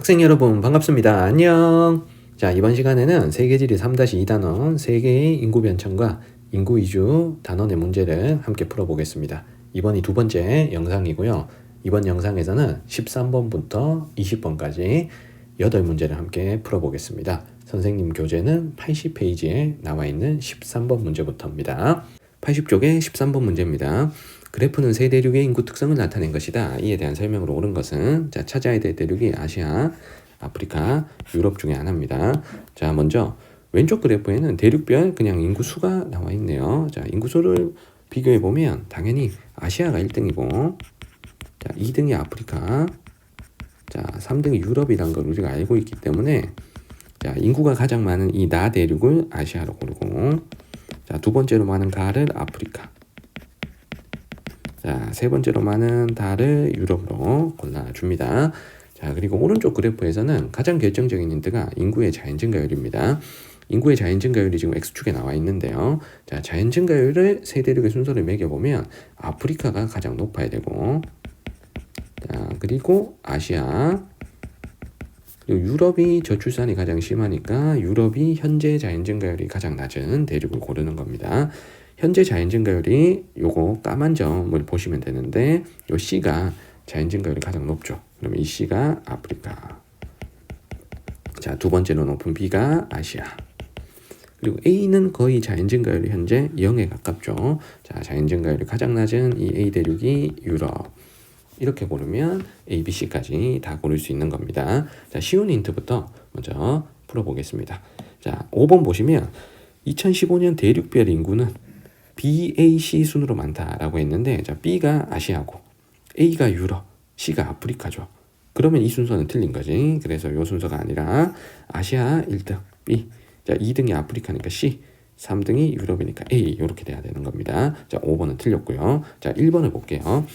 학생 여러분 반갑습니다. 안녕. 자, 이번 시간에는 세계지리 3-2단원 세계의 인구 변천과 인구 이주 단원의 문제를 함께 풀어보겠습니다. 이번이 두 번째 영상이고요. 이번 영상에서는 13번부터 20번까지 8문제를 함께 풀어보겠습니다. 선생님 교재는 80페이지에 나와 있는 13번 문제부터입니다. 80쪽의 13번 문제입니다. 그래프는 세 대륙의 인구 특성을 나타낸 것이다. 이에 대한 설명으로 옳은 것은 자, 찾아야 될 대륙이 아시아, 아프리카, 유럽 중에 하나입니다. 자, 먼저 왼쪽 그래프에는 대륙별 그냥 인구 수가 나와 있네요. 자, 인구 수를 비교해 보면 당연히 아시아가 1등이고 자, 2등이 아프리카, 자, 3등이 유럽이라는 걸 우리가 알고 있기 때문에 자, 인구가 가장 많은 이 나 대륙을 아시아로 고르고 자, 두 번째로 많은 가를 아프리카, 자, 세 번째로 많은 달을 유럽으로 골라줍니다. 자, 그리고 오른쪽 그래프에서는 가장 결정적인 힌트가 인구의 자연 증가율입니다. 인구의 자연 증가율이 지금 X축에 나와 있는데요. 자, 자연 증가율을 세 대륙의 순서를 매겨보면 아프리카가 가장 높아야 되고 자, 그리고 아시아, 그리고 유럽이 저출산이 가장 심하니까 유럽이 현재 자연 증가율이 가장 낮은 대륙을 고르는 겁니다. 현재 자연 증가율이 요거 까만 점을 보시면 되는데 요 C가 자연 증가율이 가장 높죠. 그러면 이 C가 아프리카. 자, 두 번째로 높은 B가 아시아. 그리고 A는 거의 자연 증가율이 현재 0에 가깝죠. 자, 자연 증가율이 가장 낮은 이 A 대륙이 유럽. 이렇게 고르면 A, B, C까지 다 고를 수 있는 겁니다. 자, 쉬운 힌트부터 먼저 풀어보겠습니다. 자, 5번 보시면 2015년 대륙별 인구는 BAC 순으로 많다라고 했는데 자, B가 아시아고 A가 유럽, C가 아프리카죠. 그러면 이 순서는 틀린 거지. 그래서 이 순서가 아니라 아시아 1등 B, 자 2등이 아프리카니까 C, 3등이 유럽이니까 A 이렇게 돼야 되는 겁니다. 자, 5번은 틀렸고요. 자, 1번을 볼게요.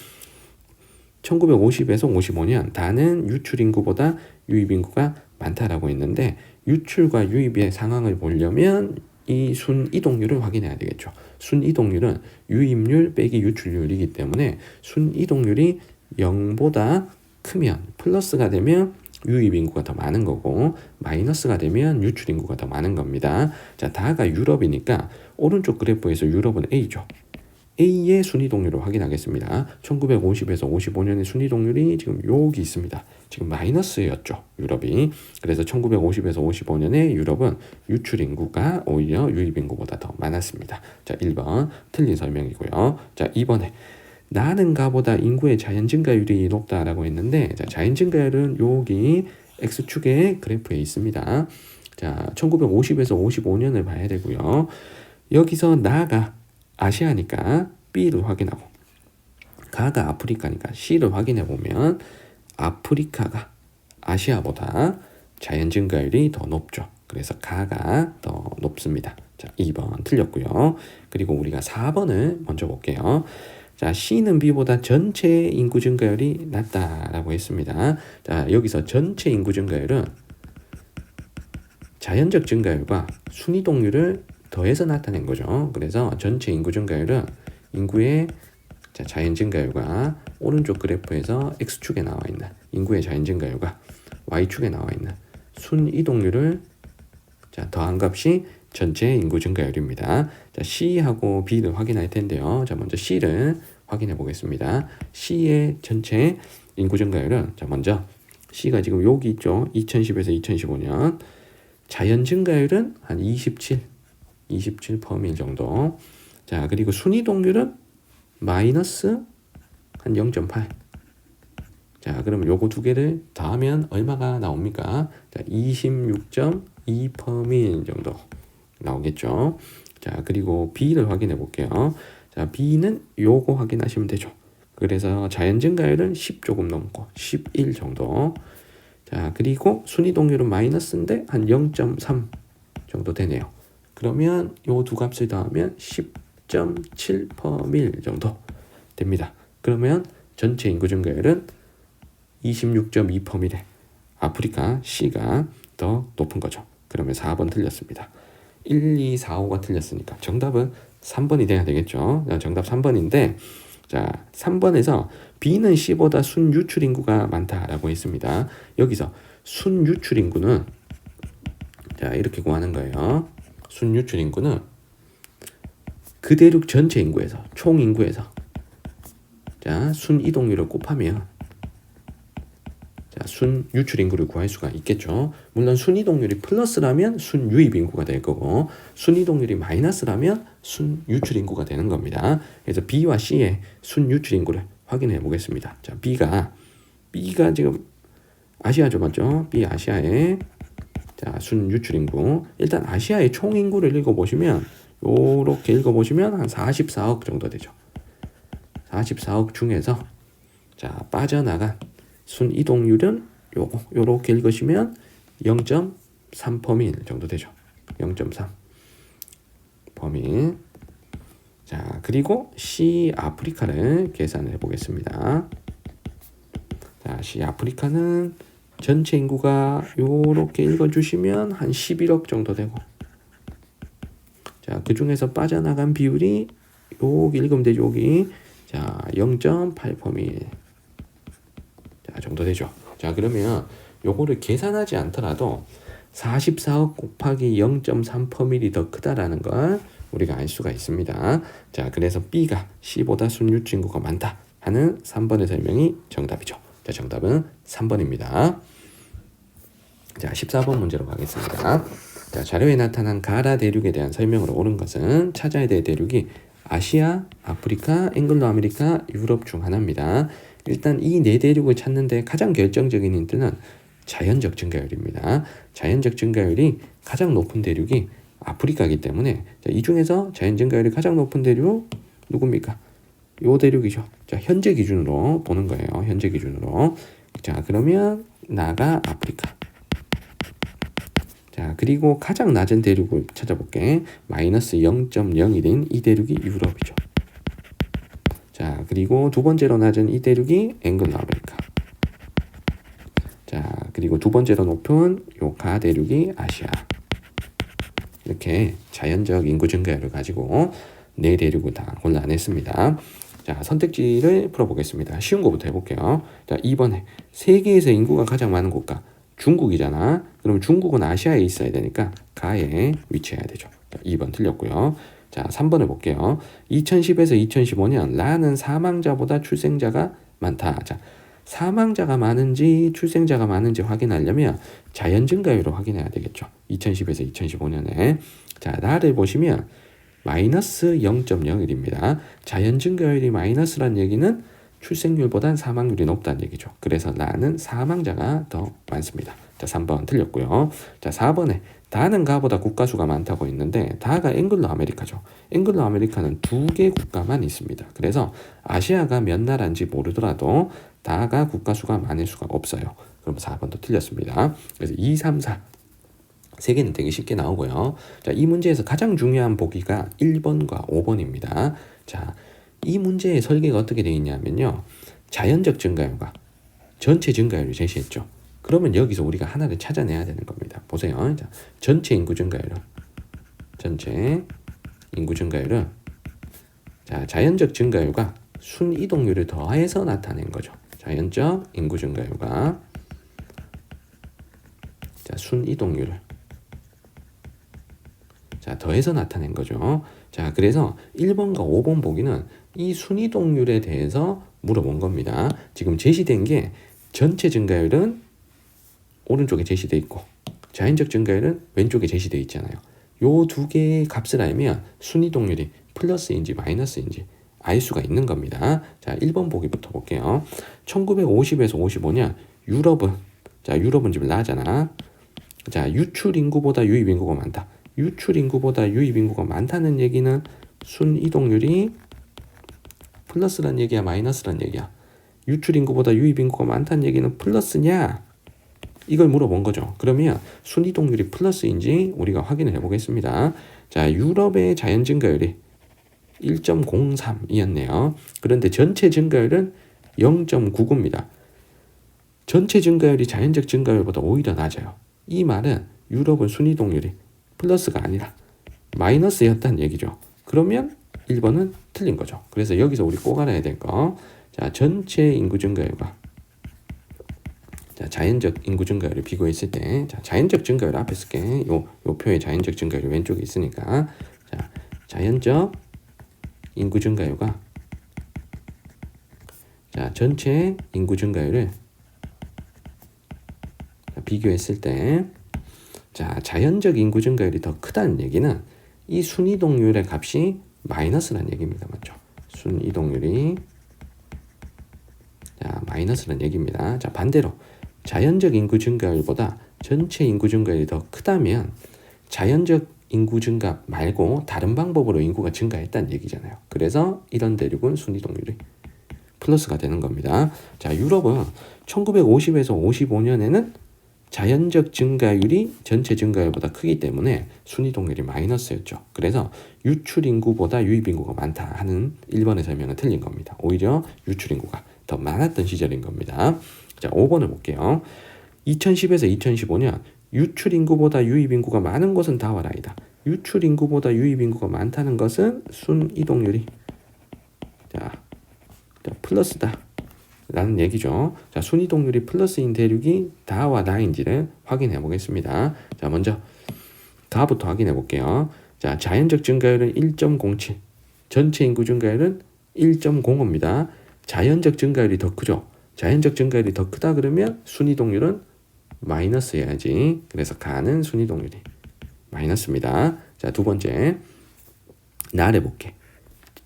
1950에서 55년 다는 유출 인구보다 유입 인구가 많다라고 했는데 유출과 유입의 상황을 보려면 이 순이동률을 확인해야 되겠죠. 순이동률은 유입률 빼기 유출률이기 때문에 순이동률이 0보다 크면 플러스가 되면 유입 인구가 더 많은 거고 마이너스가 되면 유출 인구가 더 많은 겁니다. 자, 다가 유럽이니까 오른쪽 그래프에서 유럽은 A죠. A의 순이동률을 확인하겠습니다. 1950에서 55년의 순이동률이 지금 여기 있습니다. 지금 마이너스였죠. 유럽이. 그래서 1950에서 55년에 유럽은 유출 인구가 오히려 유입 인구보다 더 많았습니다. 자, 1번 틀린 설명이고요. 자, 2번에 나는 가보다 인구의 자연 증가율이 높다라고 했는데 자, 자연 증가율은 여기 X축의 그래프에 있습니다. 자, 1950에서 55년을 봐야 되고요. 여기서 나가 아시아니까 B를 확인하고 가가 아프리카니까 C를 확인해 보면 아프리카가 아시아보다 자연 증가율이 더 높죠. 그래서 가가 더 높습니다. 자, 2번 틀렸고요. 그리고 우리가 4번을 먼저 볼게요. 자, C는 B보다 전체 인구 증가율이 낮다라고 했습니다. 자, 여기서 전체 인구 증가율은 자연적 증가율과 순이동률을 더해서 나타낸 거죠. 그래서 전체 인구 증가율은 인구의 자연 증가율과 오른쪽 그래프에서 X축에 나와 있는 인구의 자연 증가율과 Y축에 나와 있는 순이동률을 더한 값이 전체 인구 증가율입니다. 자, C하고 B를 확인할 텐데요. 자, 먼저 C를 확인해 보겠습니다. C의 전체 인구 증가율은 자, 먼저 C가 지금 여기 있죠. 2010에서 2015년 자연 증가율은 한 27%밀 정도. 자, 그리고 순이동률은 마이너스 한 0.8. 자, 그러면 요거 두 개를 더하면 얼마가 나옵니까? 자, 26.2%밀 정도 나오겠죠. 자, 그리고 B를 확인해 볼게요. 자, B는 요거 확인하시면 되죠. 그래서 자연 증가율은 10 조금 넘고 11 정도. 자, 그리고 순이동률은 마이너스인데 한 0.3 정도 되네요. 그러면 요 두 값을 더하면 10.7%밀 정도 됩니다. 그러면 전체 인구 증가율은 26.2%밀에 아프리카 C가 더 높은 거죠. 그러면 4번 틀렸습니다. 1, 2, 4, 5가 틀렸으니까 정답은 3번이 돼야 되겠죠. 정답 3번인데 자, 3번에서 B는 C보다 순 유출 인구가 많다라고 했습니다. 여기서 순 유출 인구는 자, 이렇게 구하는 거예요. 순 유출 인구는 그 대륙 전체 인구에서 총 인구에서 자, 순 이동률을 곱하면 자, 순 유출 인구를 구할 수가 있겠죠. 물론 순 이동률이 플러스라면 순 유입 인구가 될 거고 순 이동률이 마이너스라면 순 유출 인구가 되는 겁니다. 그래서 B와 C의 순 유출 인구를 확인해 보겠습니다. 자, B가 지금 아시아죠, 맞죠? B 아시아의 자, 순 유출 인구. 일단 아시아의 총 인구를 읽어보시면 요렇게 읽어보시면 한 44억 정도 되죠. 44억 중에서 자, 빠져나간 순 이동률은 요렇게 읽으시면 0.3%밀 정도 되죠. 0.3 퍼밀. 자, 그리고 C 아프리카를 계산을 해 보겠습니다. 자, C 아프리카는 전체 인구가 요렇게 읽어주시면 한 11억 정도 되고, 자, 그 중에서 빠져나간 비율이 여기 읽으면 되죠. 여기 자, 0.8%밀 자, 정도 되죠. 자, 그러면 요거를 계산하지 않더라도 44억 곱하기 0.3%밀이 더 크다라는 걸 우리가 알 수가 있습니다. 자, 그래서 B가 C보다 순 유출 인구가 많다 하는 3번의 설명이 정답이죠. 자, 정답은 3번입니다. 자, 14번 문제로 가겠습니다. 자, 자료에 나타난 가라 대륙에 대한 설명으로 옳은 것은 찾아야 될 대륙이 아시아, 아프리카, 앵글로 아메리카, 유럽 중 하나입니다. 일단 이 네 대륙을 찾는데 가장 결정적인 힌트는 자연적 증가율입니다. 자연적 증가율이 가장 높은 대륙이 아프리카이기 때문에 자, 이 중에서 자연 증가율이 가장 높은 대륙 누굽니까? 요 대륙이죠. 자, 현재 기준으로 보는 거예요. 현재 기준으로. 자, 그러면 나가 아프리카. 자, 그리고 가장 낮은 대륙을 찾아볼게. 마이너스 0.01인 이 대륙이 유럽이죠. 자, 그리고 두 번째로 낮은 이 대륙이 앵글로 아메리카. 자, 그리고 두 번째로 높은 요 가 대륙이 아시아. 이렇게 자연적 인구 증가율을 가지고 네 대륙을 다 골라냈습니다. 자, 선택지를 풀어보겠습니다. 쉬운 거부터 해볼게요. 자, 2번에 세계에서 인구가 가장 많은 국가 중국이잖아. 그럼 중국은 아시아에 있어야 되니까 가에 위치해야 되죠. 자, 2번 틀렸고요. 자, 3번을 볼게요. 2010에서 2015년 라는 사망자보다 출생자가 많다. 자, 사망자가 많은지 출생자가 많은지 확인하려면 자연 증가율을 확인해야 되겠죠. 2010에서 2015년에. 자, 라를 보시면 마이너스 0.01입니다. 자연 증가율이 마이너스란 얘기는 출생률보단 사망률이 높다는 얘기죠. 그래서 라는 사망자가 더 많습니다. 자, 3번 틀렸고요. 자, 4번에 다는 가보다 국가 수가 많다고 했는데 다가 앵글로 아메리카죠. 앵글로 아메리카는 두 개 국가만 있습니다. 그래서 아시아가 몇 나라인지 모르더라도 다가 국가 수가 많을 수가 없어요. 그럼 4번도 틀렸습니다. 그래서 2, 3, 4 세 개는 되게 쉽게 나오고요. 자, 이 문제에서 가장 중요한 보기가 1번과 5번입니다. 자, 이 문제의 설계가 어떻게 되어 있냐면요. 자연적 증가율과 전체 증가율을 제시했죠. 그러면 여기서 우리가 하나를 찾아내야 되는 겁니다. 보세요. 자, 전체 인구 증가율은 자, 자연적 증가율과 순 이동률을 더해서 나타낸 거죠. 자연적 인구 증가율과 자, 순 이동률을 자, 더해서 나타낸 거죠. 자, 그래서 1번과 5번 보기는 이 순이동률에 대해서 물어본 겁니다. 지금 제시된 게 전체 증가율은 오른쪽에 제시되어 있고 자연적 증가율은 왼쪽에 제시되어 있잖아요. 요 두 개의 값을 알면 순이동률이 플러스인지 마이너스인지 알 수가 있는 겁니다. 자, 1번 보기부터 볼게요. 1950에서 55년 유럽은 지금 나잖아. 자, 유출 인구보다 유입 인구가 많다. 유출 인구보다 유입 인구가 많다는 얘기는 순 이동률이 플러스란 얘기야, 마이너스란 얘기야? 유출 인구보다 유입 인구가 많다는 얘기는 플러스냐? 이걸 물어본 거죠. 그러면 순 이동률이 플러스인지 우리가 확인을 해보겠습니다. 자, 유럽의 자연 증가율이 1.03이었네요. 그런데 전체 증가율은 0.99입니다. 전체 증가율이 자연적 증가율보다 오히려 낮아요. 이 말은 유럽은 순 이동률이 플러스가 아니라 마이너스였다는 얘기죠. 그러면 1번은 틀린 거죠. 그래서 여기서 우리 꼭 알아야 될 거. 자, 전체 인구 증가율과 자, 자연적 인구 증가율을 비교했을 때, 자, 자연적 증가율 앞에 쓸게. 요 표의 자연적 증가율이 왼쪽에 있으니까, 자, 자연적 인구 증가율과 자, 전체 인구 증가율을 비교했을 때, 자, 자연적 인구 증가율이 더 크다는 얘기는 이 순이동률의 값이 마이너스라는 얘기입니다. 맞죠? 순이동률이 자, 마이너스라는 얘기입니다. 자, 반대로 자연적 인구 증가율보다 전체 인구 증가율이 더 크다면 자연적 인구 증가 말고 다른 방법으로 인구가 증가했다는 얘기잖아요. 그래서 이런 대륙은 순이동률이 플러스가 되는 겁니다. 자, 유럽은 1950에서 55년에는 자연적 증가율이 전체 증가율보다 크기 때문에 순이동률이 마이너스였죠. 그래서 유출 인구보다 유입 인구가 많다 하는 1번의 설명은 틀린 겁니다. 오히려 유출 인구가 더 많았던 시절인 겁니다. 자, 5번을 볼게요. 2010에서 2015년 유출 인구보다 유입 인구가 많은 것은 다와라이다. 유출 인구보다 유입 인구가 많다는 것은 순이동률이 자, 플러스다 라는 얘기죠. 자, 순이동률이 플러스인 대륙이 다와 나인지를 확인해 보겠습니다. 자, 먼저 다부터 확인해 볼게요. 자, 자연적 증가율은 1.07, 전체 인구 증가율은 1.05입니다. 자연적 증가율이 더 크죠. 자연적 증가율이 더 크다 그러면 순이동률은 마이너스여야지. 그래서 가는 순이동률이 마이너스입니다. 자, 두 번째 나를 볼게.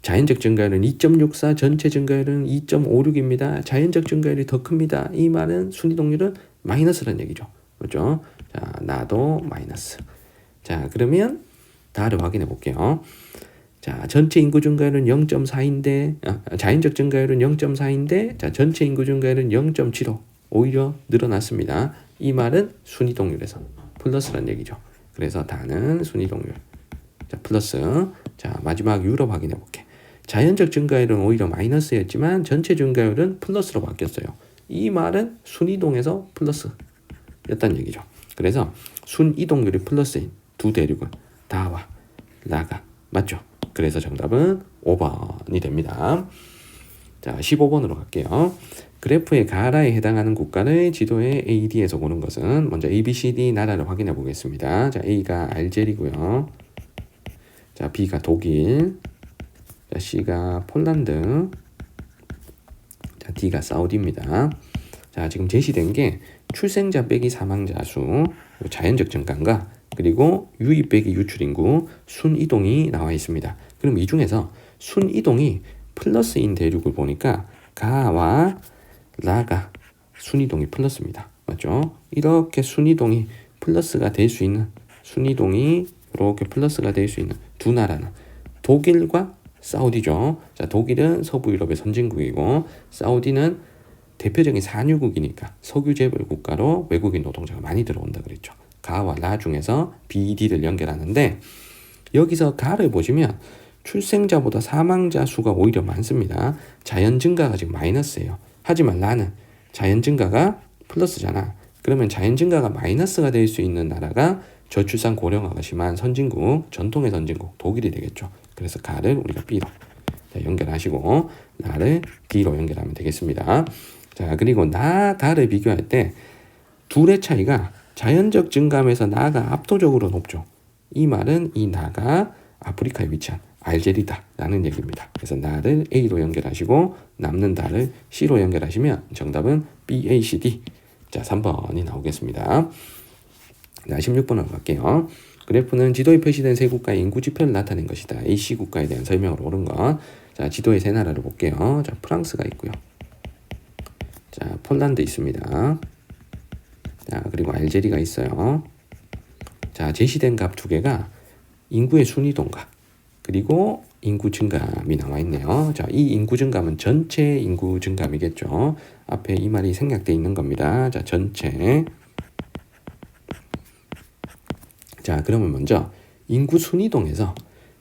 자연적 증가율은 2.64, 전체 증가율은 2.56입니다. 자연적 증가율이 더 큽니다. 이 말은 순이동률은 마이너스라는 얘기죠. 그렇죠? 자, 나도 마이너스. 자, 그러면 다를 확인해 볼게요. 자, 전체 인구 증가율은 0.4인데 자연적 증가율은 0.4인데 자, 전체 인구 증가율은 0.75 오히려 늘어났습니다. 이 말은 순이동률에서 플러스라는 얘기죠. 그래서 다는 순이동률. 자, 플러스. 자, 마지막 유럽 확인해 볼게. 자연적 증가율은 오히려 마이너스였지만 전체 증가율은 플러스로 바뀌었어요. 이 말은 순이동에서 플러스였다는 얘기죠. 그래서 순이동률이 플러스인 두 대륙은 다와 라가 맞죠? 그래서 정답은 5번이 됩니다. 자, 15번으로 갈게요. 그래프의 가라에 해당하는 국가를 지도의 AD에서 보는 것은 먼저 A, B, C, D 나라를 확인해 보겠습니다. 자, A가 알제리고요. 자, B가 독일. 자, C가 폴란드. 자, D가 사우디입니다. 자, 지금 제시된 게 출생자 빼기 사망자 수, 자연적 증가인가 그리고 유입 빼기 유출 인구, 순이동이 나와 있습니다. 그럼 이 중에서 순이동이 플러스인 대륙을 보니까 가와 라가 순이동이 플러스입니다. 맞죠? 이렇게 순이동이 플러스가 될 수 있는 순이동이 이렇게 플러스가 될 수 있는 두 나라는 독일과 사우디죠. 자, 독일은 서부 유럽의 선진국이고 사우디는 대표적인 산유국이니까 석유 재벌 국가로 외국인 노동자가 많이 들어온다 그랬죠. 가와 라 중에서 B, D를 연결하는데 여기서 가를 보시면 출생자보다 사망자 수가 오히려 많습니다. 자연 증가가 지금 마이너스예요. 하지만 라는 자연 증가가 플러스잖아. 그러면 자연 증가가 마이너스가 될 수 있는 나라가 저출산 고령화가 심한 선진국, 전통의 선진국 독일이 되겠죠. 그래서 가를 우리가 B로 연결하시고 라를 D로 연결하면 되겠습니다. 자, 그리고 나, 다를 비교할 때 둘의 차이가 자연적 증감에서 나가 압도적으로 높죠. 이 말은 이 나가 아프리카에 위치한 알제리다 라는 얘기입니다. 그래서 나를 A로 연결하시고 남는 다를 C로 연결하시면 정답은 B, A, C, D. 자, 3번이 나오겠습니다. 자, 16번으로 갈게요. 그래프는 지도에 표시된 세 국가의 인구 지표를 나타낸 것이다. AC 국가에 대한 설명으로 옳은 것. 자, 지도의 세 나라를 볼게요. 자, 프랑스가 있고요. 자, 폴란드 있습니다. 자, 그리고 알제리가 있어요. 자, 제시된 값 두 개가 인구의 순이동값 그리고 인구 증감이 나와 있네요. 자, 이 인구 증감은 전체 인구 증감이겠죠. 앞에 이 말이 생략되어 있는 겁니다. 자, 전체. 자, 그러면 먼저 인구 순이동에서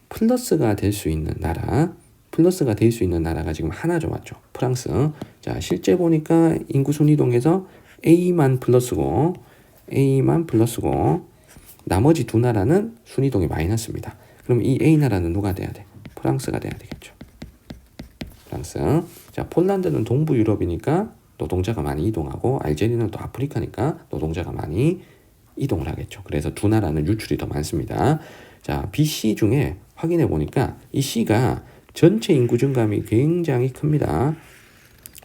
플러스가 될 수 있는 나라, 플러스가 될 수 있는 나라가 지금 하나죠, 맞죠? 프랑스. 자, 실제 보니까 인구 순이동에서 A만 플러스고 나머지 두 나라는 순이동이 마이너스입니다. 그럼 이 A 나라는 누가 돼야 돼? 프랑스가 돼야 되겠죠. 프랑스. 자, 폴란드는 동부 유럽이니까 노동자가 많이 이동하고, 알제리는 또 아프리카니까 노동자가 많이 이동을 하겠죠. 그래서 두 나라는 유출이 더 많습니다. 자, BC 중에 확인해 보니까 이 C가 전체 인구 증감이 굉장히 큽니다.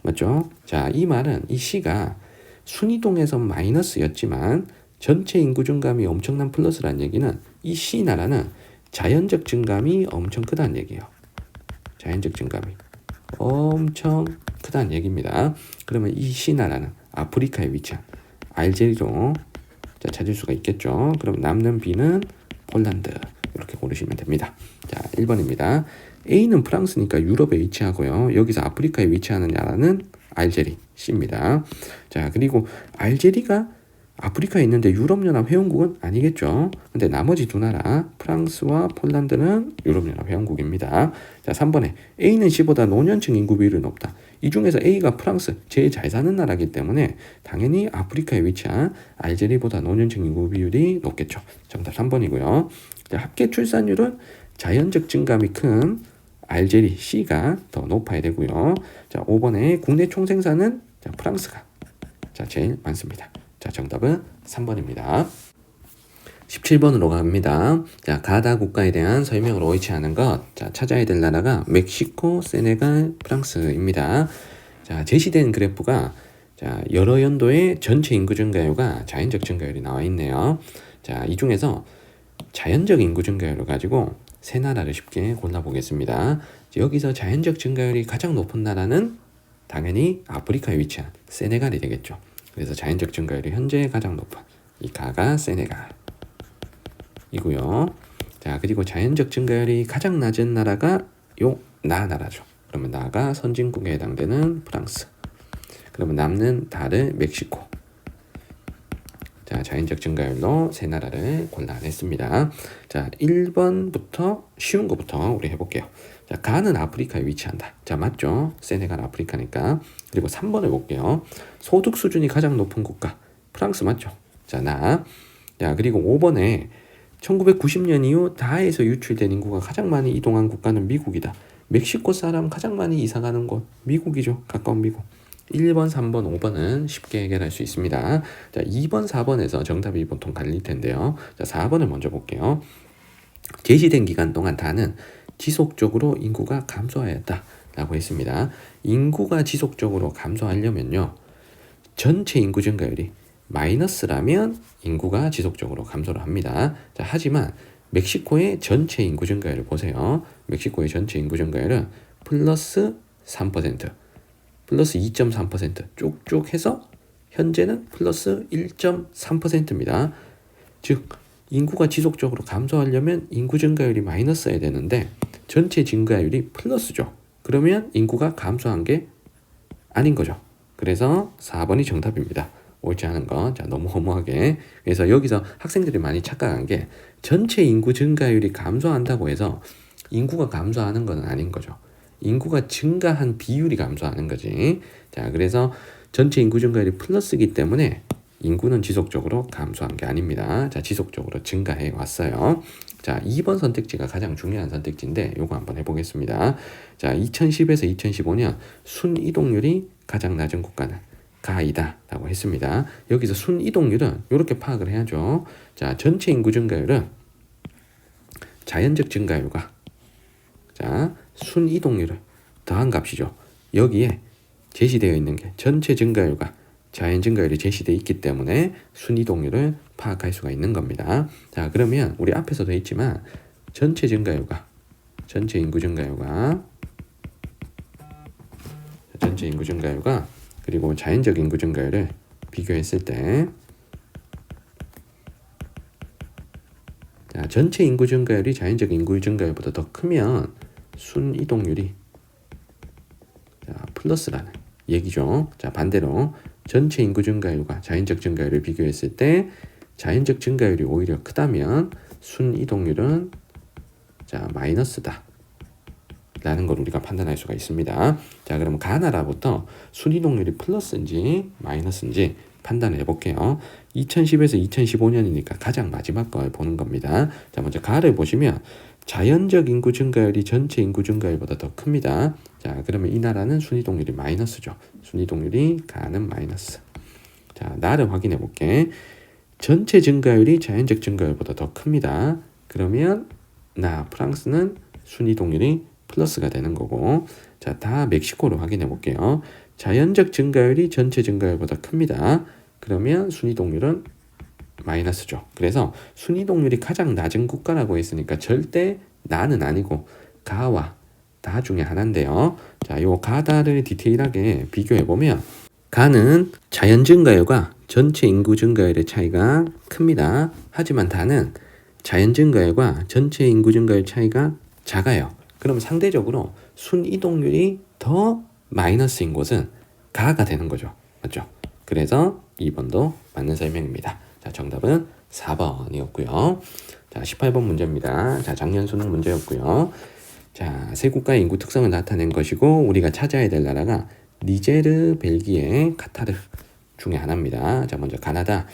맞죠? 자, 이 말은 이 C가 순이동에서 마이너스였지만 전체 인구 증감이 엄청난 플러스라는 얘기는 이 C 나라는 자연적 증감이 엄청 크다는 얘기예요. 자연적 증감이 엄청 크다는 얘기입니다. 그러면 이 C 나라는 아프리카에 위치한 알제리로 자, 찾을 수가 있겠죠. 그럼 남는 B는 폴란드 이렇게 고르시면 됩니다. 자, 1번입니다. A는 프랑스니까 유럽에 위치하고요. 여기서 아프리카에 위치하는 나라는 알제리 C입니다. 자, 그리고 알제리가 아프리카에 있는데 유럽연합 회원국은 아니겠죠. 근데 나머지 두 나라 프랑스와 폴란드는 유럽연합 회원국입니다. 자, 3번에 A는 C보다 노년층 인구 비율이 높다. 이 중에서 A가 프랑스 제일 잘 사는 나라이기 때문에 당연히 아프리카에 위치한 알제리보다 노년층 인구 비율이 높겠죠. 정답 3번이고요. 자, 합계 출산율은 자연적 증감이 큰 알제리 C가 더 높아야 되고요. 자, 5번에 국내 총생산은 자, 프랑스가 자, 제일 많습니다. 자, 정답은 3번입니다. 17번으로 갑니다. 자, 가다 국가에 대한 설명을 옳지 않은 것. 자, 찾아야 될 나라가 멕시코, 세네갈, 프랑스입니다. 자, 제시된 그래프가 자, 여러 연도의 전체 인구 증가율과 자연적 증가율이 나와 있네요. 자, 이 중에서 자연적 인구 증가율을 가지고 세 나라를 쉽게 골라보겠습니다. 여기서 자연적 증가율이 가장 높은 나라는 당연히 아프리카에 위치한 세네갈이 되겠죠. 그래서 자연적 증가율이 현재 가장 높은 이 가가 세네갈이고요. 자, 그리고 자연적 증가율이 가장 낮은 나라가 요 나라죠. 그러면 나가 선진국에 해당되는 프랑스. 그러면 남는 다를 멕시코. 자, 자연적 증가율로 세 나라를 골라냈습니다. 자, 1번부터 쉬운 거부터 우리 해볼게요. 자, 가는 아프리카에 위치한다. 자, 맞죠? 세네갈 아프리카니까. 그리고 3번을 볼게요. 소득 수준이 가장 높은 국가. 프랑스 맞죠? 자, 자, 그리고 5번에 1990년 이후 다에서 유출된 인구가 가장 많이 이동한 국가는 미국이다. 멕시코 사람 가장 많이 이사가는 곳 미국이죠. 가까운 미국. 1번, 3번, 5번은 쉽게 해결할 수 있습니다. 자, 2번, 4번에서 정답이 보통 갈릴 텐데요. 자, 4번을 먼저 볼게요. 제시된 기간 동안 다는 지속적으로 인구가 감소하였다 라고 했습니다. 인구가 지속적으로 감소하려면요, 전체 인구 증가율이 마이너스라면 인구가 지속적으로 감소를 합니다. 자, 하지만 멕시코의 전체 인구 증가율을 보세요. 멕시코의 전체 인구 증가율은 플러스 3%, 플러스 2.3% 쭉쭉 해서 현재는 플러스 1.3%입니다. 즉 인구가 지속적으로 감소하려면 인구 증가율이 마이너스여야 되는데 전체 증가율이 플러스죠. 그러면 인구가 감소한 게 아닌 거죠. 그래서 4번이 정답입니다. 옳지 않은 거. 자, 너무 허무하게. 그래서 여기서 학생들이 많이 착각한 게 전체 인구 증가율이 감소한다고 해서 인구가 감소하는 건 아닌 거죠. 인구가 증가한 비율이 감소하는 거지. 자, 그래서 전체 인구 증가율이 플러스이기 때문에 인구는 지속적으로 감소한 게 아닙니다. 자, 지속적으로 증가해 왔어요. 자, 2번 선택지가 가장 중요한 선택지인데 요거 한번 해보겠습니다. 자, 2010에서 2015년 순이동률이 가장 낮은 국가는 가이다 라고 했습니다. 여기서 순이동률은 이렇게 파악을 해야죠. 자, 전체 인구 증가율은 자연적 증가율과 자, 순이동률을 더한 값이죠. 여기에 제시되어 있는 게 전체 증가율과 자연 증가율이 제시되어 있기 때문에 순이동률을 파악할 수가 있는 겁니다. 자, 그러면 우리 앞에서도 했지만 전체 증가율과 전체 인구 증가율과 그리고 자연적 인구 증가율을 비교했을 때 자, 전체 인구 증가율이 자연적 인구 증가율보다 더 크면 순이동률이 자, 플러스라는 얘기죠. 자, 반대로 전체 인구 증가율과 자연적 증가율을 비교했을 때 자연적 증가율이 오히려 크다면 순이동률은 자, 마이너스다 라는 걸 우리가 판단할 수가 있습니다. 자, 그럼 가나라부터 순이동률이 플러스인지 마이너스인지 판단을 해볼게요. 2010에서 2015년이니까 가장 마지막 걸 보는 겁니다. 자, 먼저 가를 보시면 자연적 인구 증가율이 전체 인구 증가율보다 더 큽니다. 자, 그러면 이 나라는 순이동률이 마이너스죠. 순이동률이 가는 마이너스. 자, 나를 확인해 볼게. 전체 증가율이 자연적 증가율보다 더 큽니다. 그러면 프랑스는 순이동률이 플러스가 되는 거고, 자, 다 멕시코를 확인해 볼게요. 자연적 증가율이 전체 증가율보다 큽니다. 그러면 순이동률은 마이너스죠. 그래서 순이동률이 가장 낮은 국가라고 했으니까 절대 나는 아니고 가와 다 중에 하나인데요. 자, 요 가다를 디테일하게 비교해 보면 가는 자연 증가율과 전체 인구 증가율의 차이가 큽니다. 하지만 다는 자연 증가율과 전체 인구 증가율 차이가 작아요. 그럼 상대적으로 순이동률이 더 마이너스인 곳은 가가 되는 거죠. 맞죠? 그래서 2번도 맞는 설명입니다. 자, 정답은 4번이었고요. 자, 18번 문제입니다. 자, 작년 수능 문제였고요. 자, 세 국가의 인구 특성을 나타낸 것이고 우리가 찾아야 될 나라가 니제르, 벨기에, 카타르 중에 하나입니다. 자, 먼저 가나다.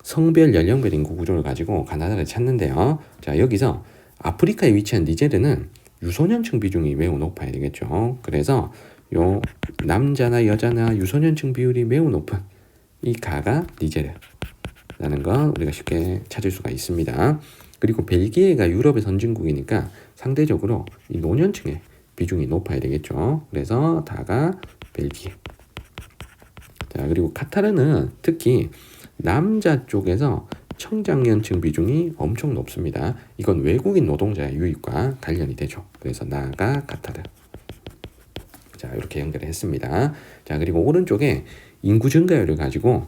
성별, 연령별 인구 구조를 가지고 가나다를 찾는데요. 자, 여기서 아프리카에 위치한 니제르는 유소년층 비중이 매우 높아야 되겠죠. 그래서 요 남자나 여자나 유소년층 비율이 매우 높은 이 가가 니제르라는 건 우리가 쉽게 찾을 수가 있습니다. 그리고 벨기에가 유럽의 선진국이니까 상대적으로 이 노년층의 비중이 높아야 되겠죠. 그래서 다가 벨기에. 자, 그리고 카타르는 특히 남자 쪽에서 청장년층 비중이 엄청 높습니다. 이건 외국인 노동자의 유입과 관련이 되죠. 그래서 나가 카타르. 자, 이렇게 연결을 했습니다. 자, 그리고 오른쪽에 인구 증가율을 가지고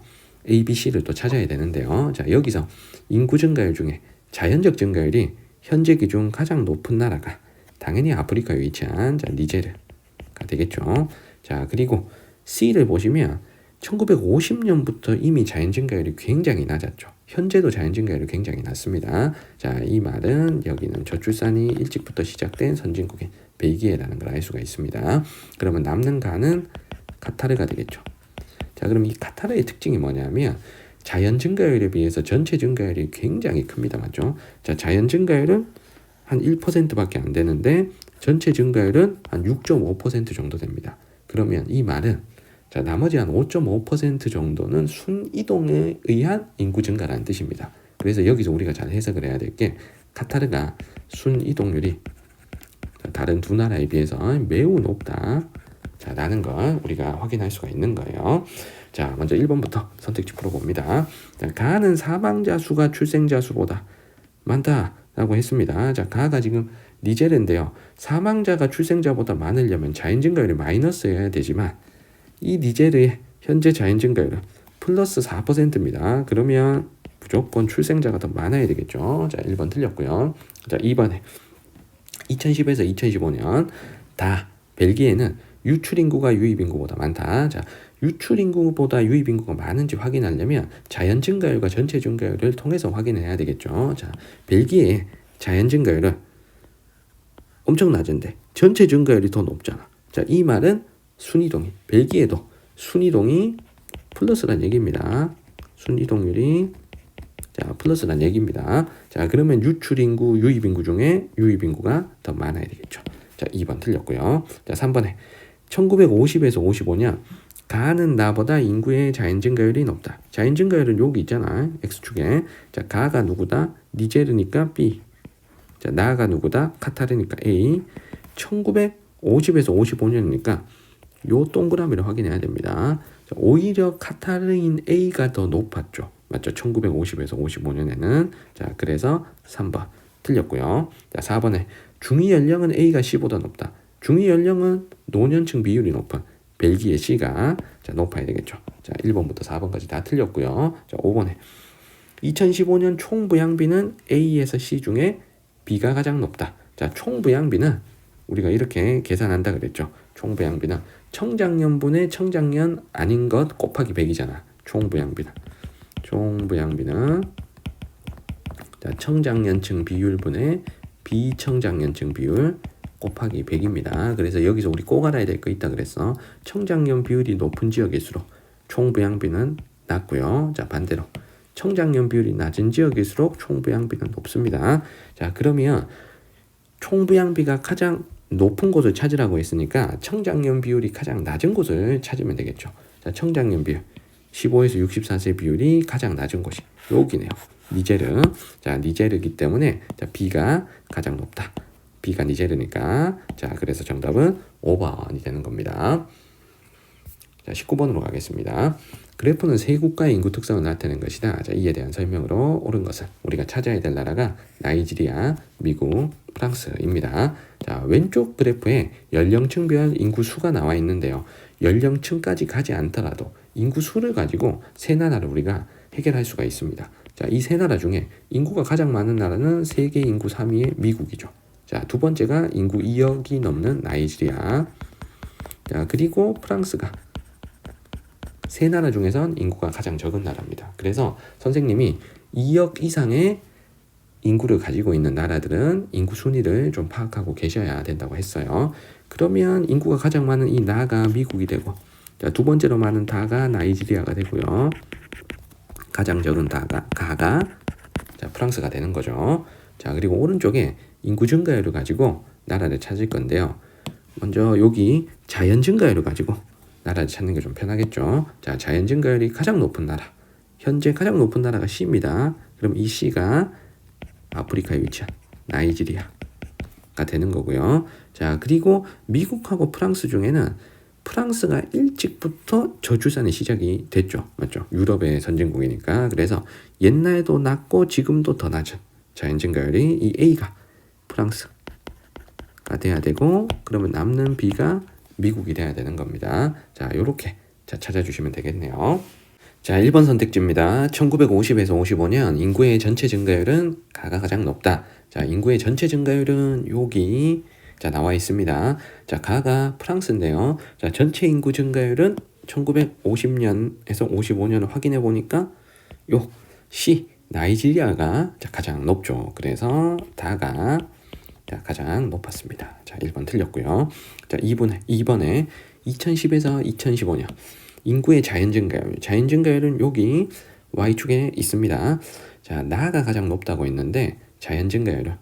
A, B, C를 또 찾아야 되는데요. 자, 여기서 인구 증가율 중에 자연적 증가율이 현재 기준 가장 높은 나라가 당연히 아프리카에 위치한 니제르가 되겠죠. 자, 그리고 C를 보시면 1950년부터 이미 자연 증가율이 굉장히 낮았죠. 현재도 자연 증가율이 굉장히 낮습니다. 자, 이 말은 여기는 저출산이 일찍부터 시작된 선진국인 벨기에라는 걸 알 수가 있습니다. 그러면 남는 가는 카타르가 되겠죠. 자, 그럼 이 카타르의 특징이 뭐냐면 자연 증가율에 비해서 전체 증가율이 굉장히 큽니다. 맞죠? 자, 자연 증가율은 한 1%밖에 안 되는데 전체 증가율은 한 6.5% 정도 됩니다. 그러면 이 말은 자, 나머지 한 5.5% 정도는 순이동에 의한 인구 증가라는 뜻입니다. 그래서 여기서 우리가 잘 해석을 해야 될 게 카타르가 순이동률이 다른 두 나라에 비해서 매우 높다. 자, 라는 걸 우리가 확인할 수가 있는 거예요. 자, 먼저 1번부터 선택지 풀어봅니다. 자, 가는 사망자 수가 출생자 수보다 많다라고 했습니다. 자, 가가 지금 니제르인데요. 사망자가 출생자보다 많으려면 자연 증가율이 마이너스여야 되지만 이 니제르의 현재 자연 증가율은 플러스 4%입니다. 그러면 무조건 출생자가 더 많아야 되겠죠. 자, 1번 틀렸고요. 자, 2번에 2010에서 2015년 다 벨기에는 유출 인구가 유입 인구보다 많다. 자, 유출 인구보다 유입 인구가 많은지 확인하려면 자연 증가율과 전체 증가율을 통해서 확인해야 되겠죠. 자, 벨기에의 자연 증가율은 엄청 낮은데 전체 증가율이 더 높잖아. 자, 이 말은 순이동이 벨기에도 순이동이 플러스란 얘기입니다. 순이동률이 자, 플러스란 얘기입니다. 자, 그러면 유출 인구, 유입 인구 중에 유입 인구가 더 많아야 되겠죠. 자, 2번 틀렸고요. 자, 3번에 1950에서 55년 가는 나보다 인구의 자연 증가율이 높다. 자연 증가율은 여기 있잖아. X축에. 자, 가가 누구다? 니제르니까 B. 자, 나가 누구다? 카타르니까 A. 1950에서 55년이니까 요 동그라미를 확인해야 됩니다. 자, 오히려 카타르인 A가 더 높았죠. 맞죠? 1950에서 55년에는. 자, 그래서 3번 틀렸고요. 자, 4번에 중위 연령은 A가 C보다 높다. 중위 연령은 노년층 비율이 높은 벨기에 C가 자, 높아야 되겠죠. 자, 1번부터 4번까지 다 틀렸고요. 자, 5번에 2015년 총 부양비는 A에서 C 중에 B가 가장 높다. 자, 총 부양비는 우리가 이렇게 계산한다 그랬죠. 총 부양비는 청장년분의 청장년 아닌 것 곱하기 100이잖아. 총 부양비는 자, 청장년층 비율분의 비청장년층 비율 곱하기 100입니다. 그래서 여기서 우리 꼭 알아야 될 거 있다 그랬어. 청장년 비율이 높은 지역일수록 총부양비는 낮고요. 자, 반대로 청장년 비율이 낮은 지역일수록 총부양비는 높습니다. 자, 그러면 총부양비가 가장 높은 곳을 찾으라고 했으니까 청장년 비율이 가장 낮은 곳을 찾으면 되겠죠. 자, 청장년 비율 15에서 64세 비율이 가장 낮은 곳이 여기네요. 니제르. 자, 니제르이기 때문에 자, B가 가장 높다. B가 니제르니까 자, 그래서 정답은 5번이 되는 겁니다. 자, 19번으로 가겠습니다. 그래프는 세 국가의 인구 특성을 나타내는 것이다. 자, 이에 대한 설명으로 옳은 것은 우리가 찾아야 될 나라가 나이지리아, 미국, 프랑스입니다. 자, 왼쪽 그래프에 연령층별 인구 수가 나와 있는데요. 연령층까지 가지 않더라도 인구 수를 가지고 세 나라를 우리가 해결할 수가 있습니다. 자, 이 세 나라 중에 인구가 가장 많은 나라는 세계 인구 3위의 미국이죠. 자, 두 번째가 인구 2억이 넘는 나이지리아. 자, 그리고 프랑스가 세 나라 중에선 인구가 가장 적은 나라입니다. 그래서 선생님이 2억 이상의 인구를 가지고 있는 나라들은 인구 순위를 좀 파악하고 계셔야 된다고 했어요. 그러면 인구가 가장 많은 이 나가 미국이 되고, 자, 두 번째로 많은 다가 나이지리아가 되고요. 가장 적은 가가 자, 프랑스가 되는 거죠. 자, 그리고 오른쪽에 인구 증가율을 가지고 나라를 찾을 건데요. 먼저 여기 자연 증가율을 가지고 나라를 찾는 게 좀 편하겠죠. 자, 자연 증가율이 가장 높은 나라. 현재 가장 높은 나라가 C입니다. 그럼 이 C가 아프리카에 위치한 나이지리아가 되는 거고요. 자, 그리고 미국하고 프랑스 중에는 프랑스가 일찍부터 저출산이 시작이 됐죠. 맞죠? 유럽의 선진국이니까. 그래서 옛날에도 낮고 지금도 더 낮은 자연 증가율이 이 A가 프랑스가 돼야 되고, 그러면 남는 B가 미국이 돼야 되는 겁니다. 자, 요렇게 찾아주시면 되겠네요. 자, 1번 선택지입니다. 1950에서 55년 인구의 전체 증가율은 가가 가장 높다. 자, 인구의 전체 증가율은 여기 자, 나와 있습니다. 자, 가가 프랑스인데요. 자, 전체 인구 증가율은 1950년에서 55년을 확인해 보니까 요 C 나이지리아가 자, 가장 높죠. 그래서 다가 자, 가장 높았습니다. 자, 1번 틀렸고요. 자, 2번에 2010에서 2015년 인구의 자연 증가율. 자연 증가율은 여기 Y축에 있습니다. 자, 나가 가장 높다고 했는데 자연 증가율은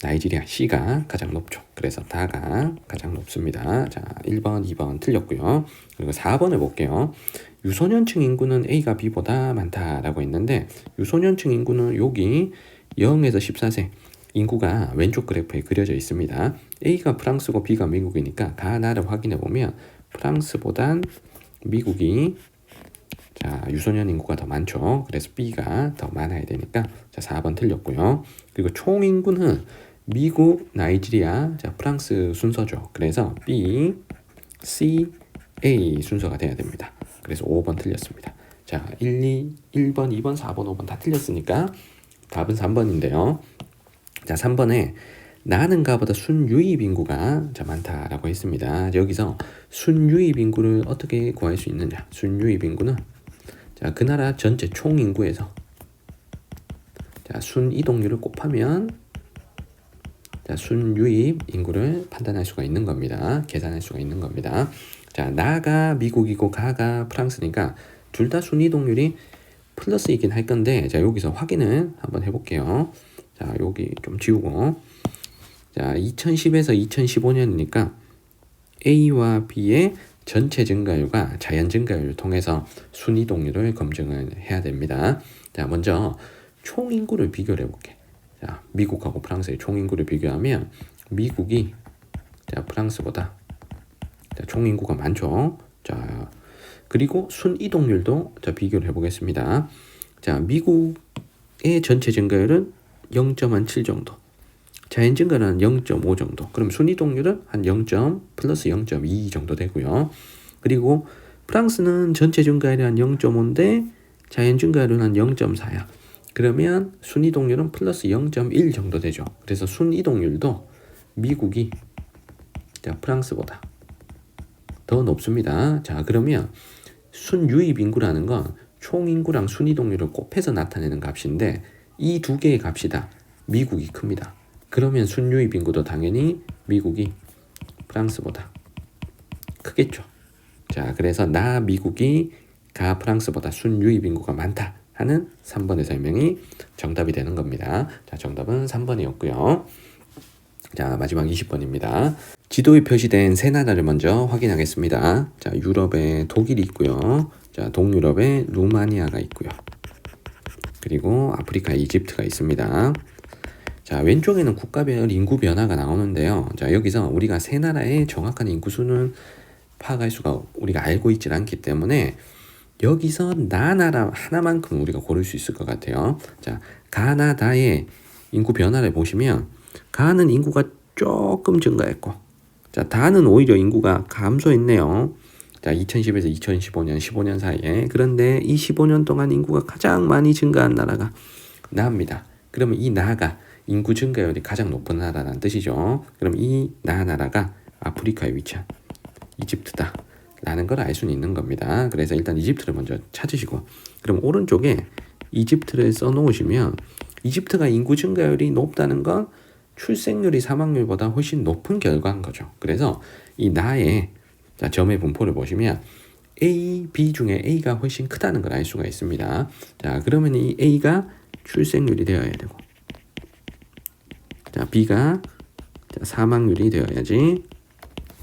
나이지리아 C가 가장 높죠. 그래서 다가 가장 높습니다. 자, 1번, 2번 틀렸고요. 그리고 4번을 볼게요. 유소년층 인구는 A가 B보다 많다라고 했는데 유소년층 인구는 여기 0에서 14세 인구가 왼쪽 그래프에 그려져 있습니다. A가 프랑스고 B가 미국이니까 가나를 확인해 보면 프랑스보단 미국이 자, 유소년 인구가 더 많죠. 그래서 B가 더 많아야 되니까 자, 4번 틀렸고요. 그리고 총 인구는 미국, 나이지리아, 자, 프랑스 순서죠. 그래서 B, C, A 순서가 돼야 됩니다. 그래서 5번 틀렸습니다. 자, 1번, 2번, 4번, 5번 다 틀렸으니까 답은 3번인데요. 자, 3번에 나는 가보다 순유입 인구가 자, 많다라고 했습니다. 여기서 순유입 인구를 어떻게 구할 수 있느냐? 순유입 인구는 자, 그 나라 전체 총 인구에서 자, 순이동률을 곱하면 자, 순유입 인구를 판단할 수가 있는 겁니다. 계산할 수가 있는 겁니다. 자, 나가 미국이고 가가 프랑스니까 둘 다 순이동률이 플러스이긴 할 건데, 자, 여기서 확인을 한번 해볼게요. 자, 여기 좀 지우고, 자, 2010에서 2015년이니까 A와 B의 전체 증가율과 자연 증가율을 통해서 순이동률을 검증을 해야 됩니다. 자, 먼저 총 인구를 비교를 해볼게. 자, 미국하고 프랑스의 총 인구를 비교하면 미국이 자, 프랑스보다 자, 총 인구가 많죠. 자, 그리고 순이동률도 자, 비교를 해보겠습니다. 자, 미국의 전체 증가율은 0.7 정도, 자연 증가는 0.5 정도. 그럼 순이동률은 한 0. 플러스 0.2 정도 되고요. 그리고 프랑스는 전체 증가율이 한 0.5인데 자연 증가율은 한 0.4야. 그러면 순이동률은 플러스 0.1 정도 되죠. 그래서 순이동률도 미국이 자, 프랑스보다 더 높습니다. 자, 그러면 순유입 인구라는 건 총 인구랑 순이동률을 곱해서 나타내는 값인데 이 두 개의 값이 다 미국이 큽니다. 그러면 순유입 인구도 당연히 미국이 프랑스보다 크겠죠. 자, 그래서 나 미국이 가 프랑스보다 순유입 인구가 많다 하는 3번의 설명이 정답이 되는 겁니다. 자, 정답은 3번이었고요. 자, 마지막 20번입니다. 지도에 표시된 세 나라를 먼저 확인하겠습니다. 자, 유럽에 독일이 있고요. 자, 동유럽에 루마니아가 있고요. 그리고 아프리카에 이집트가 있습니다. 자, 왼쪽에는 국가별 인구 변화가 나오는데요. 자, 여기서 우리가 세 나라의 정확한 인구수는 파악할 수가 우리가 알고 있질 않기 때문에 여기서 나라 하나만큼 우리가 고를 수 있을 것 같아요. 자, 가나다의 인구 변화를 보시면 가는 인구가 조금 증가했고, 자, 다는 오히려 인구가 감소했네요. 자, 2010에서 2015년 15년 사이에. 그런데 이 15년 동안 인구가 가장 많이 증가한 나라가 나입니다. 그러면 이 나가 인구 증가율이 가장 높은 나라라는 뜻이죠. 그럼 이 나라가 아프리카에 위치한 이집트다 라는 걸 알 수는 있는 겁니다. 그래서 일단 이집트를 먼저 찾으시고, 그럼 오른쪽에 이집트를 써놓으시면 이집트가 인구 증가율이 높다는 건 출생률이 사망률보다 훨씬 높은 결과인 거죠. 그래서 이 나의 자, 점의 분포를 보시면 A, B 중에 A가 훨씬 크다는 걸 알 수가 있습니다. 자, 그러면 이 A가 출생률이 되어야 되고, 자, B가 사망률이 되어야지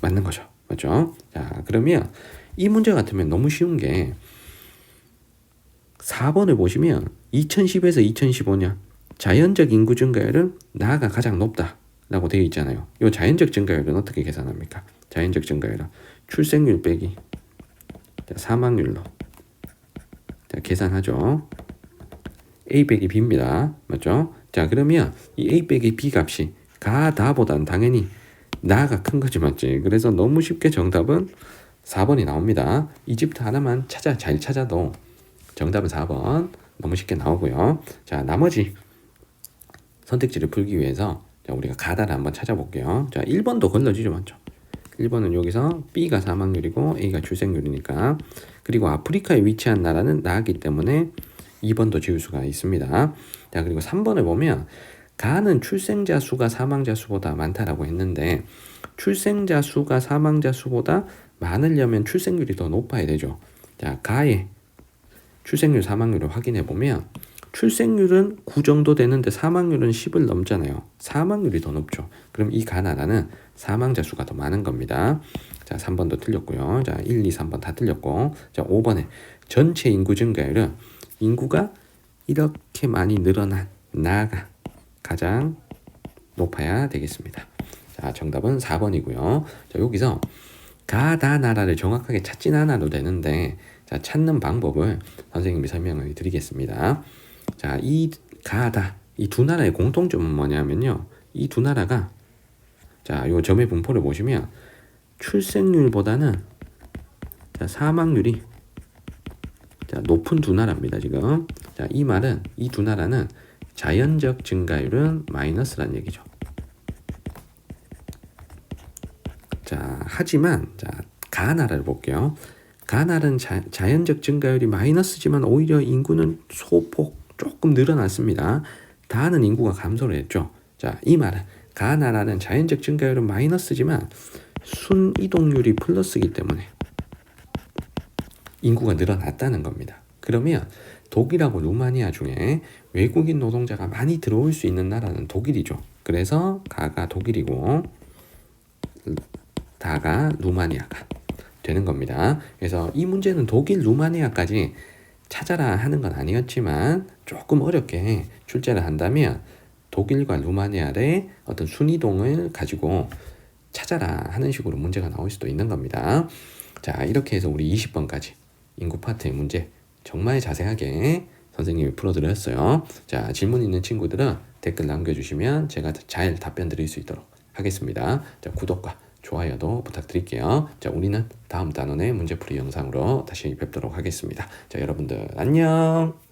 맞는 거죠. 맞죠? 자, 그러면 이 문제 같으면 너무 쉬운 게 4번을 보시면 2010에서 2015년 자연적 인구 증가율은 나가 가장 높다라고 되어 있잖아요. 이 자연적 증가율은 어떻게 계산합니까? 자연적 증가율은 출생률 빼기 사망률로 계산하죠. A 빼기 B입니다. 맞죠? 자, 그러면 이 A 빼기 B 값이 가다보단 당연히 나가 큰 거지, 맞지? 그래서 너무 쉽게 정답은 4번이 나옵니다. 이집트 하나만 잘 찾아도 정답은 4번 너무 쉽게 나오고요. 자, 나머지 선택지를 풀기 위해서 자, 우리가 가다를 한번 찾아볼게요. 자, 1번도 걸러지죠, 맞죠? 1번은 여기서 B가 사망률이고 A가 출생률이니까. 그리고 아프리카에 위치한 나라는 나기 때문에 2번도 지울 수가 있습니다. 자, 그리고 3번을 보면 가는 출생자 수가 사망자 수보다 많다라고 했는데 출생자 수가 사망자 수보다 많으려면 출생률이 더 높아야 되죠. 자, 가의 출생률 사망률을 확인해 보면 출생률은 9 정도 되는데 사망률은 10을 넘잖아요. 사망률이 더 높죠. 그럼 이 가나다는 사망자 수가 더 많은 겁니다. 자, 3번도 틀렸고요. 자, 1, 2, 3번 다 틀렸고. 자, 5번에 전체 인구 증가율은 인구가 이렇게 많이 늘어난 나가 가장 높아야 되겠습니다. 자, 정답은 4번이고요. 자, 여기서 가다 나라를 정확하게 찾진 않아도 되는데 자, 찾는 방법을 선생님이 설명을 드리겠습니다. 자, 이 가다 이 두 나라의 공통점은 뭐냐면요. 이 두 나라가 자, 요 점의 분포를 보시면 출생률보다는 자, 사망률이 자, 높은 두 나라입니다, 지금. 자, 이 말은 이 두 나라는 자연적 증가율은 마이너스란 얘기죠. 자, 하지만 자, 가나라를 볼게요. 가나는 자연적 증가율이 마이너스지만 오히려 인구는 소폭 조금 늘어났습니다. 다는 인구가 감소를 했죠. 자, 이 말은 가나라는 자연적 증가율은 마이너스지만 순이동률이 플러스이기 때문에 인구가 늘어났다는 겁니다. 그러면 독일하고 루마니아 중에 외국인 노동자가 많이 들어올 수 있는 나라는 독일이죠. 그래서 가가 독일이고 다가 루마니아가 되는 겁니다. 그래서 이 문제는 독일, 루마니아까지 찾아라 하는 건 아니었지만 조금 어렵게 출제를 한다면 독일과 루마니아의 어떤 순이동을 가지고 찾아라 하는 식으로 문제가 나올 수도 있는 겁니다. 자, 이렇게 해서 우리 20번까지 인구 파트의 문제 정말 자세하게 선생님이 풀어드렸어요. 자, 질문 있는 친구들은 댓글 남겨주시면 제가 잘 답변 드릴 수 있도록 하겠습니다. 자, 구독과 좋아요도 부탁드릴게요. 자, 우리는 다음 단원의 문제풀이 영상으로 다시 뵙도록 하겠습니다. 자, 여러분들 안녕.